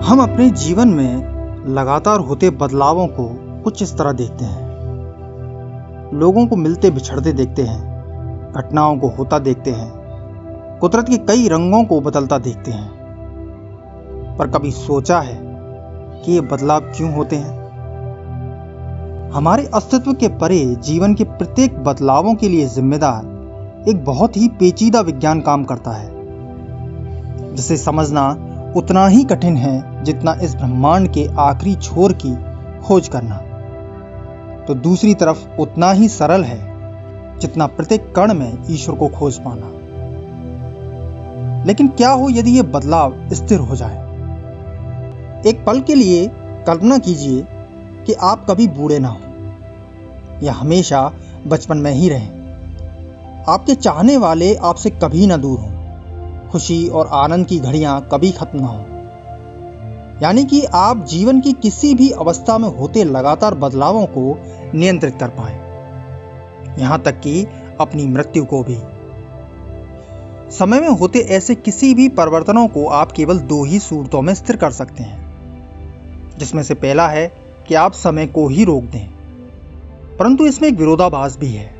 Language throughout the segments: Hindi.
हम अपने जीवन में लगातार होते बदलावों को कुछ इस तरह देखते हैं। लोगों को मिलते बिछड़ते देखते हैं, घटनाओं को होता देखते हैं, कुदरत के कई रंगों को बदलता देखते हैं। पर कभी सोचा है कि ये बदलाव क्यों होते हैं? हमारे अस्तित्व के परे जीवन के प्रत्येक बदलावों के लिए जिम्मेदार एक बहुत ही पेचीदा विज्ञान काम करता है, जिसे समझना उतना ही कठिन है जितना इस ब्रह्मांड के आखिरी छोर की खोज करना, तो दूसरी तरफ उतना ही सरल है जितना प्रत्येक कण में ईश्वर को खोज पाना। लेकिन क्या हो यदि यह बदलाव स्थिर हो जाए? एक पल के लिए कल्पना कीजिए कि आप कभी बूढ़े ना हो या हमेशा बचपन में ही रहें। आपके चाहने वाले आपसे कभी ना दूर हों, खुशी और आनंद की घड़ियां कभी खत्म ना हो। यानी कि आप जीवन की किसी भी अवस्था में होते लगातार बदलावों को नियंत्रित कर पाएं, यहां तक कि अपनी मृत्यु को भी। समय में होते ऐसे किसी भी परिवर्तनों को आप केवल दो ही सूरतों में स्थिर कर सकते हैं, जिसमें से पहला है कि आप समय को ही रोक दें। परंतु इसमें एक विरोधाभास भी है।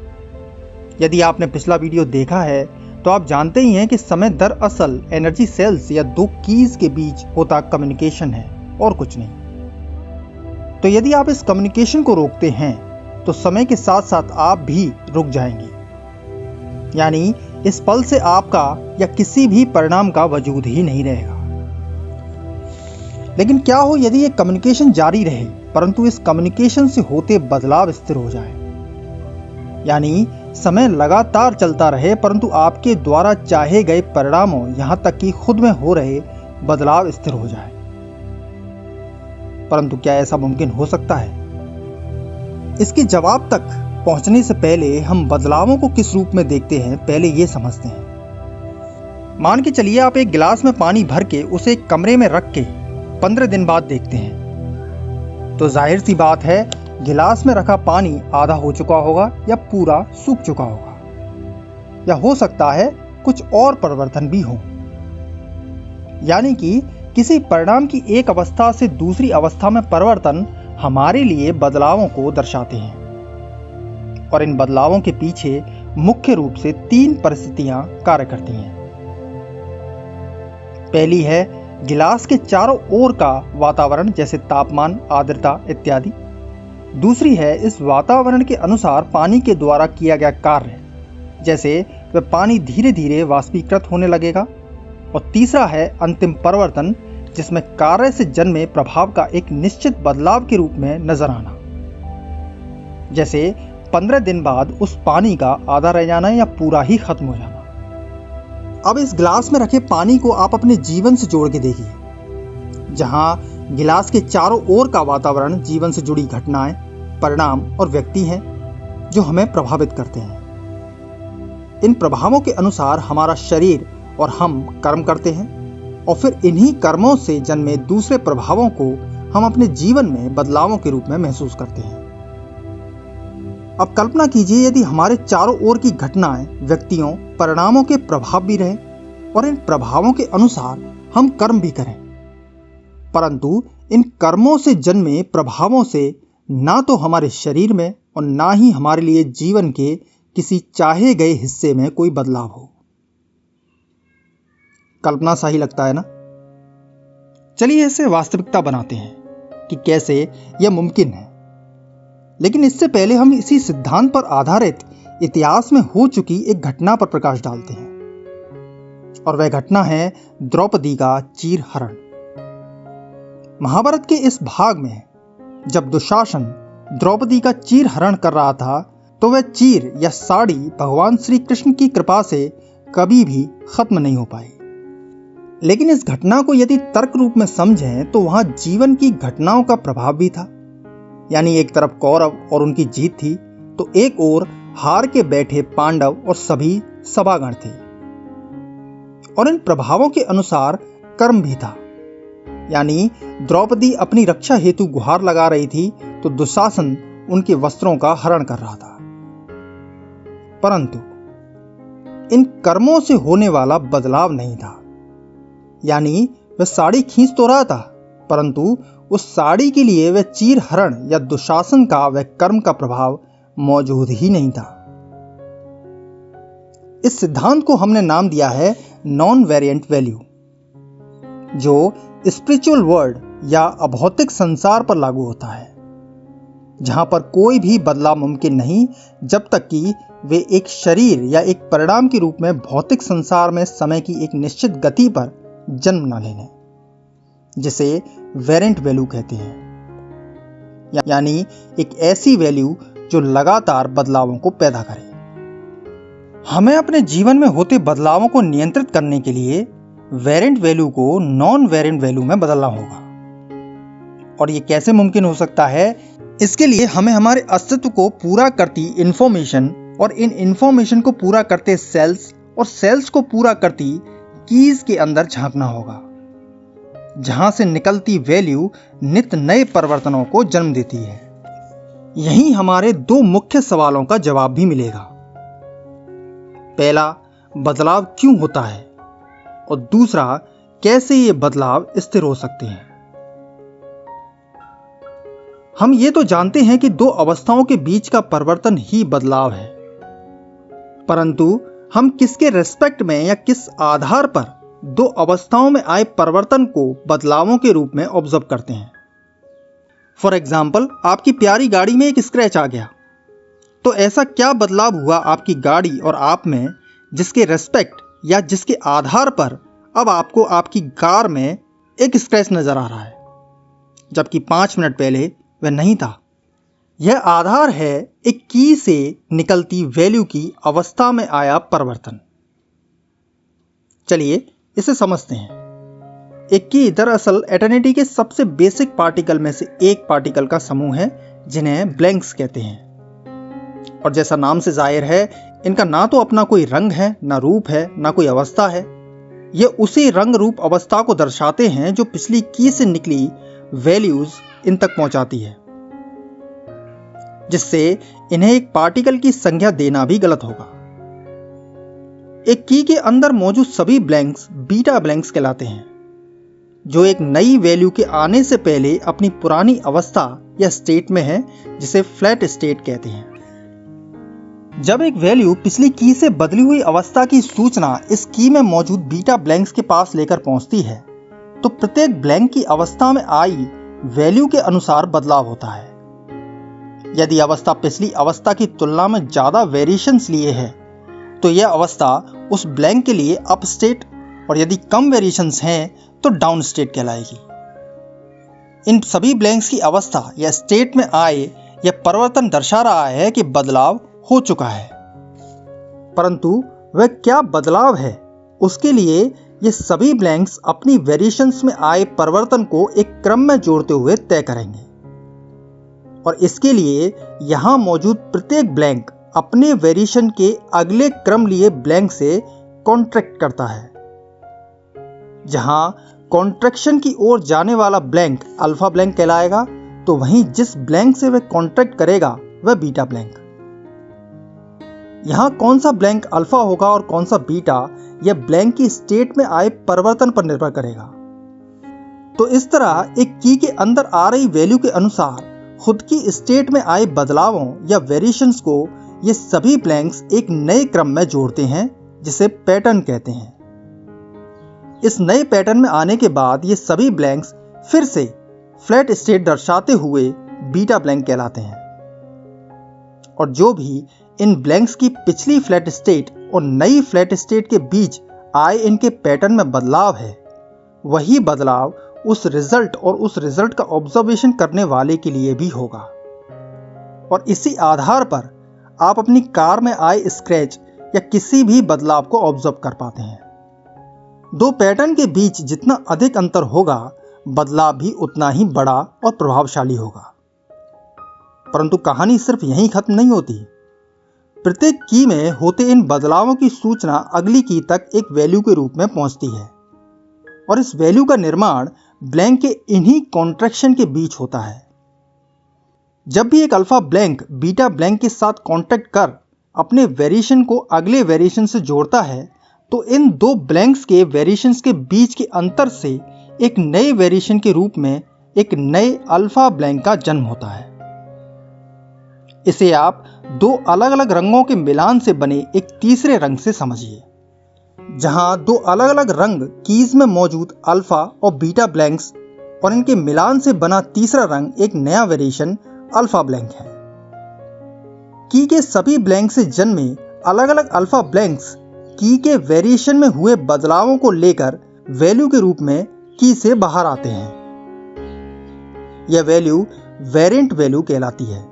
यदि आपने पिछला वीडियो देखा है तो आप जानते ही हैं कि समय दरअसल एनर्जी सेल्स या दो कीज के बीच होता कम्युनिकेशन है और कुछ नहीं। तो यदि आप इस कम्युनिकेशन को रोकते हैं तो समय के साथ साथ आप भी रुक जाएंगे। यानी इस पल से आपका या किसी भी परिणाम का वजूद ही नहीं रहेगा। लेकिन क्या हो यदि ये कम्युनिकेशन जारी रहे परंतु इस कम्युनिकेशन से होते बदलाव स्थिर हो जाए? यानी समय लगातार चलता रहे परंतु आपके द्वारा चाहे गए परिणामों यहां तक कि खुद में हो रहे बदलाव स्थिर हो जाए। परंतु क्या ऐसा मुमकिन हो सकता है? इसके जवाब तक पहुंचने से पहले हम बदलावों को किस रूप में देखते हैं पहले यह समझते हैं। मान के चलिए आप एक गिलास में पानी भर के उसे एक कमरे में रख के 15 दिन बाद देखते हैं, तो जाहिर सी बात है गिलास में रखा पानी आधा हो चुका होगा या पूरा सूख चुका होगा, या हो सकता है कुछ और परिवर्तन भी हो। यानी कि किसी परिणाम की एक अवस्था से दूसरी अवस्था में परिवर्तन हमारे लिए बदलावों को दर्शाते हैं। और इन बदलावों के पीछे मुख्य रूप से 3 परिस्थितियां कार्य करती हैं। पहली है गिलास के चारों ओर का वातावरण, जैसे तापमान, आर्द्रता इत्यादि। दूसरी है इस वातावरण के अनुसार पानी के द्वारा किया गया कार्य, जैसे वह पानी धीरे धीरे वाष्पीकृत होने लगेगा। और तीसरा है अंतिम परिवर्तन, जिसमें कार्य से जन्मे प्रभाव का एक निश्चित बदलाव के रूप में नजर आना, जैसे 15 दिन बाद उस पानी का आधा रह जाना या पूरा ही खत्म हो जाना। अब इस गिलास में रखे पानी को आप अपने जीवन से जोड़ के देखिए, जहां गिलास के चारों ओर का वातावरण जीवन से जुड़ी घटनाएं, परिणाम और व्यक्ति हैं जो हमें प्रभावित करते हैं। इन प्रभावों के अनुसार हमारा शरीर और हम कर्म करते हैं और फिर इन्हीं कर्मों से जन्मे दूसरे प्रभावों को हम अपने जीवन में बदलावों के रूप में महसूस करते हैं। अब कल्पना कीजिए यदि हमारे चारों ओर की घटनाएं, व्यक्तियों, परिणामों के प्रभाव भी रहे और इन प्रभावों के अनुसार हम कर्म भी करें, परंतु इन कर्मों से जन्मे प्रभावों से ना तो हमारे शरीर में और ना ही हमारे लिए जीवन के किसी चाहे गए हिस्से में कोई बदलाव हो। कल्पना सा ही लगता है ना? चलिए इसे वास्तविकता बनाते हैं कि कैसे यह मुमकिन है। लेकिन इससे पहले हम इसी सिद्धांत पर आधारित इतिहास में हो चुकी एक घटना पर प्रकाश डालते हैं, और वह घटना है द्रौपदी का चीर हरण। महाभारत के इस भाग में जब दुशासन द्रौपदी का चीर हरण कर रहा था तो वह चीर या साड़ी भगवान श्री कृष्ण की कृपा से कभी भी खत्म नहीं हो पाई। लेकिन इस घटना को यदि तर्क रूप में समझें तो वहां जीवन की घटनाओं का प्रभाव भी था। यानी एक तरफ कौरव और उनकी जीत थी, तो एक ओर हार के बैठे पांडव और सभी सभागण थे। और इन प्रभावों के अनुसार कर्म भी था। यानी द्रौपदी अपनी रक्षा हेतु गुहार लगा रही थी तो दुशासन उनके वस्त्रों का हरण कर रहा था। परंतु इन कर्मों से होने वाला बदलाव नहीं था। यानी वह साड़ी खींच तो रहा था परंतु उस साड़ी के लिए वह चीर हरण या दुशासन का वह कर्म का प्रभाव मौजूद ही नहीं था। इस सिद्धांत को हमने नाम दिया है नॉन वेरिएंट वैल्यू, जो स्पिरिचुअल वर्ल्ड या अभौतिक संसार पर लागू होता है, जहां पर कोई भी बदलाव मुमकिन नहीं जब तक कि वे एक शरीर या एक परिणाम के रूप में भौतिक संसार में समय की एक निश्चित गति पर जन्म न ले लें, जिसे वेरिएंट वैल्यू कहते हैं, यानी एक ऐसी वैल्यू जो लगातार बदलावों को पैदा करे। हमें अपने जीवन में होते बदलावों को नियंत्रित करने के लिए वेरिएंट वैल्यू को नॉन वेरिएंट वैल्यू में बदलना होगा। और ये कैसे मुमकिन हो सकता है? इसके लिए हमें हमारे अस्तित्व को पूरा करती इंफॉर्मेशन और इन इंफॉर्मेशन को पूरा करते सेल्स और सेल्स को पूरा करती कीज के अंदर झांकना होगा, जहां से निकलती वैल्यू नित्य नए परिवर्तनों को जन्म देती है। यहीं हमारे दो मुख्य सवालों का जवाब भी मिलेगा। पहला, बदलाव क्यों होता है, और दूसरा, कैसे ये बदलाव स्थिर हो सकते हैं। हम ये तो जानते हैं कि दो अवस्थाओं के बीच का परिवर्तन ही बदलाव है, परंतु हम किसके रेस्पेक्ट में या किस आधार पर दो अवस्थाओं में आए परिवर्तन को बदलावों के रूप में ऑब्जर्व करते हैं। फॉर एग्जाम्पल, आपकी प्यारी गाड़ी में एक स्क्रैच आ गया, तो ऐसा क्या बदलाव हुआ आपकी गाड़ी और आप में, जिसके रेस्पेक्ट या जिसके आधार पर अब आपको आपकी कार में एक स्क्रैच नजर आ रहा है, जबकि 5 मिनट पहले वह नहीं था। यह आधार है एक की से निकलती वैल्यू की अवस्था में आया परिवर्तन। चलिए इसे समझते हैं। एक की दरअसल एटर्निटी के सबसे बेसिक पार्टिकल में से एक पार्टिकल का समूह है, जिन्हें ब्लैंक्स कहते हैं। और जैसा नाम से जाहिर है, इनका ना तो अपना कोई रंग है, ना रूप है, ना कोई अवस्था है। ये उसी रंग रूप अवस्था को दर्शाते हैं जो पिछली की से निकली वैल्यूज इन तक पहुंचाती है, जिससे इन्हें एक पार्टिकल की संज्ञा देना भी गलत होगा। एक की के अंदर मौजूद सभी ब्लैंक्स बीटा ब्लैंक्स कहलाते हैं, जो एक नई वैल्यू के आने से पहले अपनी पुरानी अवस्था या स्टेट में है, जिसे फ्लैट स्टेट कहते हैं। जब एक वैल्यू पिछली की से बदली हुई अवस्था की सूचना इस की में मौजूद बीटा ब्लैंक्स के पास लेकर पहुंचती है, तो प्रत्येक ब्लैंक की अवस्था में आई वैल्यू के अनुसार बदलाव होता है। यदि अवस्था पिछली अवस्था की तुलना में ज्यादा वेरिएशंस लिए है, तो यह अवस्था उस ब्लैंक के लिए अप स्टेट, और यदि कम वेरिएशंस हैं तो डाउन स्टेट कहलाएगी। इन सभी ब्लैंक्स की अवस्था या स्टेट में आए यह परिवर्तन दर्शा रहा है कि बदलाव हो चुका है, परंतु वह क्या बदलाव है, उसके लिए ये सभी ब्लैंक्स अपनी वेरिएशंस में आए परिवर्तन को एक क्रम में जोड़ते हुए तय करेंगे। और इसके लिए यहां मौजूद प्रत्येक ब्लैंक अपने वेरिएशन के अगले क्रम लिए ब्लैंक से कॉन्ट्रैक्ट करता है। जहां कॉन्ट्रैक्शन की ओर जाने वाला ब्लैंक अल्फा ब्लैंक कहलाएगा, तो वहीं जिस ब्लैंक से वह कॉन्ट्रैक्ट करेगा वह बीटा ब्लैंक। यहां कौन सा ब्लैंक अल्फा होगा और कौन सा बीटा, यह ब्लैंक की स्टेट में आए परिवर्तन पर निर्भर करेगा। तो इस तरह एक की के अंदर आ रही वैल्यू के अनुसार खुद की स्टेट में आए बदलावों या वेरिएशंस को ये सभी ब्लैंक्स एक नए क्रम में जोड़ते हैं, जिसे पैटर्न कहते हैं। इस नए पैटर्न में आने के बाद ये सभी ब्लैंक्स फिर से फ्लैट स्टेट दर्शाते हुए बीटा ब्लैंक कहलाते हैं। और जो भी इन ब्लैंक्स की पिछली फ्लैट स्टेट और नई फ्लैट स्टेट के बीच आए इनके पैटर्न में बदलाव है, वही बदलाव उस रिजल्ट और उस रिजल्ट का ऑब्जर्वेशन करने वाले के लिए भी होगा। और इसी आधार पर आप अपनी कार में आए स्क्रैच या किसी भी बदलाव को ऑब्जर्व कर पाते हैं। दो पैटर्न के बीच जितना अधिक अंतर होगा, बदलाव भी उतना ही बड़ा और प्रभावशाली होगा। परंतु कहानी सिर्फ यहीं खत्म नहीं होती। प्रत्येक की में होते इन बदलावों की सूचना अगली की तक एक वैल्यू के रूप में पहुंचती है, और इस वैल्यू का निर्माण ब्लैंक के इन्हीं कॉन्ट्रैक्शन के बीच होता है। जब भी एक अल्फा ब्लैंक बीटा ब्लैंक के साथ कॉन्टैक्ट कर अपने वेरिएशन को अगले वेरिएशन से जोड़ता है, तो इन दो ब्लैंक्स के वेरिएशंस के बीच के अंतर से एक नए वेरिएशन के रूप में एक नए अल्फा ब्लैंक का जन्म होता है। इसे आप दो अलग अलग रंगों के मिलान से बने एक तीसरे रंग से समझिए, जहां दो अलग अलग रंग कीज में मौजूद अल्फा और बीटा ब्लैंक्स और इनके मिलान से बना तीसरा रंग एक नया वेरिएशन अल्फा ब्लैंक है। की के सभी ब्लैंक से जन्मे अलग अलग अल्फा ब्लैंक्स की के वेरिएशन में हुए बदलावों को लेकर वैल्यू के रूप में की से बाहर आते हैं। यह वैल्यू वेरिएंट वैल्यू कहलाती है,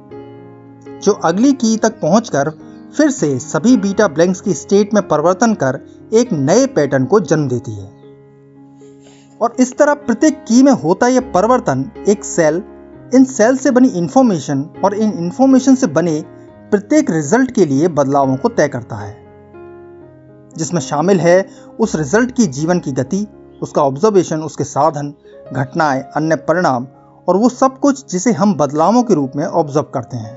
जो अगली की तक पहुंचकर फिर से सभी बीटा ब्लैंक्स की स्टेट में परिवर्तन कर एक नए पैटर्न को जन्म देती है। और इस तरह प्रत्येक की में होता यह परिवर्तन एक सेल, इन सेल से बनी इंफॉर्मेशन और इन इंफॉर्मेशन से बने प्रत्येक रिजल्ट के लिए बदलावों को तय करता है, जिसमें शामिल है उस रिजल्ट की जीवन की गति, उसका ऑब्जर्वेशन, उसके साधन, घटनाएं, अन्य परिणाम और वो सब कुछ जिसे हम बदलावों के रूप में ऑब्जर्व करते हैं।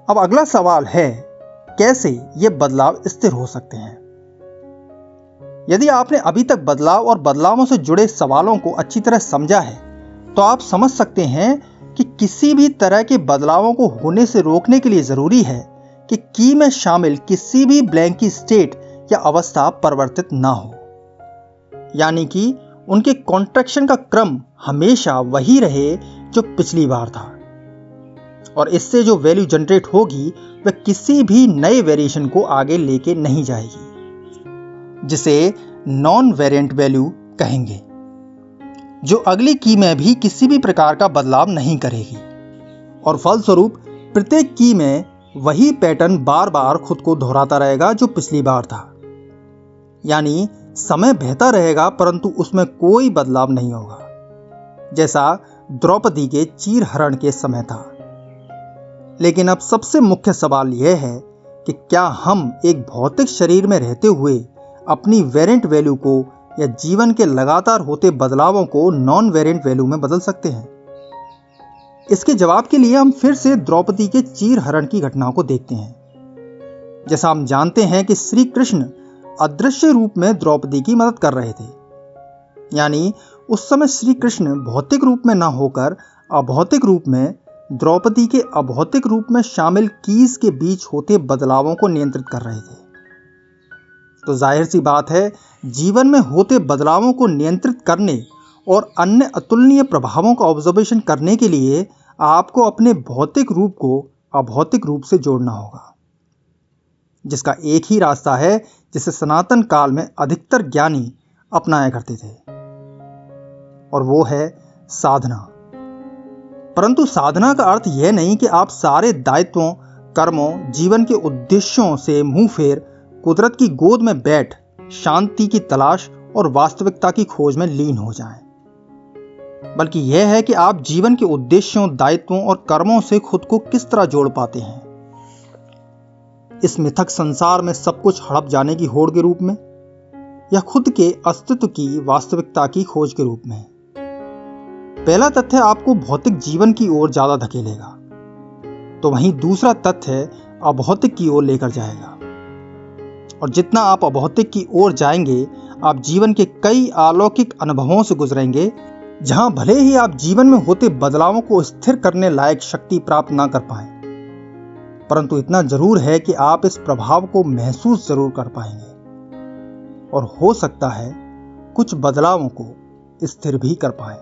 अब अगला सवाल है, कैसे ये बदलाव स्थिर हो सकते हैं? यदि आपने अभी तक बदलाव और बदलावों से जुड़े सवालों को अच्छी तरह समझा है, तो आप समझ सकते हैं कि किसी भी तरह के बदलावों को होने से रोकने के लिए जरूरी है कि की में शामिल किसी भी ब्लैंक की स्टेट या अवस्था परिवर्तित ना हो, यानी कि उनके कॉन्ट्रैक्शन का क्रम हमेशा वही रहे जो पिछली बार था, और इससे जो वैल्यू जनरेट होगी वह किसी भी नए वेरिएशन को आगे लेके नहीं जाएगी, जिसे नॉन वेरिएंट वैल्यू कहेंगे, जो अगली की में भी किसी भी प्रकार का बदलाव नहीं करेगी। और फलस्वरूप प्रत्येक की में वही पैटर्न बार बार खुद को दोहराता रहेगा जो पिछली बार था, यानी समय बहता रहेगा परंतु उसमें कोई बदलाव नहीं होगा, जैसा द्रौपदी के चीरहरण के समय था। लेकिन अब सबसे मुख्य सवाल यह है कि क्या हम एक भौतिक शरीर में रहते हुए अपनी वेरिएंट वैल्यू को या जीवन के लगातार होते बदलावों को नॉन वेरिएंट वैल्यू में बदल सकते हैं? इसके जवाब के लिए हम फिर से द्रौपदी के चीरहरण की घटना को देखते हैं। जैसा हम जानते हैं कि श्री कृष्ण अदृश्य रूप में द्रौपदी की मदद कर रहे थे, यानी उस समय श्री कृष्ण भौतिक रूप में ना होकर अभौतिक रूप में द्रौपदी के अभौतिक रूप में शामिल कीज के बीच होते बदलावों को नियंत्रित कर रहे थे। तो जाहिर सी बात है, जीवन में होते बदलावों को नियंत्रित करने और अन्य अतुलनीय प्रभावों का ऑब्जर्वेशन करने के लिए आपको अपने भौतिक रूप को अभौतिक रूप से जोड़ना होगा, जिसका एक ही रास्ता है जिसे सनातन काल में अधिकतर ज्ञानी अपनाया करते थे, और वो है साधना। परंतु साधना का अर्थ यह नहीं कि आप सारे दायित्वों, कर्मों, जीवन के उद्देश्यों से मुंह फेर कुदरत की गोद में बैठ शांति की तलाश और वास्तविकता की खोज में लीन हो जाएं, बल्कि यह है कि आप जीवन के उद्देश्यों, दायित्वों और कर्मों से खुद को किस तरह जोड़ पाते हैं, इस मिथक संसार में सब कुछ हड़प जाने की होड़ के रूप में या खुद के अस्तित्व की वास्तविकता की खोज के रूप में। पहला तथ्य आपको भौतिक जीवन की ओर ज्यादा धकेलेगा, तो वहीं दूसरा तथ्य अभौतिक की ओर लेकर जाएगा। और जितना आप अभौतिक की ओर जाएंगे, आप जीवन के कई अलौकिक अनुभवों से गुजरेंगे, जहां भले ही आप जीवन में होते बदलावों को स्थिर करने लायक शक्ति प्राप्त ना कर पाएं, परंतु इतना जरूर है कि आप इस प्रभाव को महसूस जरूर कर पाएंगे, और हो सकता है कुछ बदलावों को स्थिर भी कर पाएं।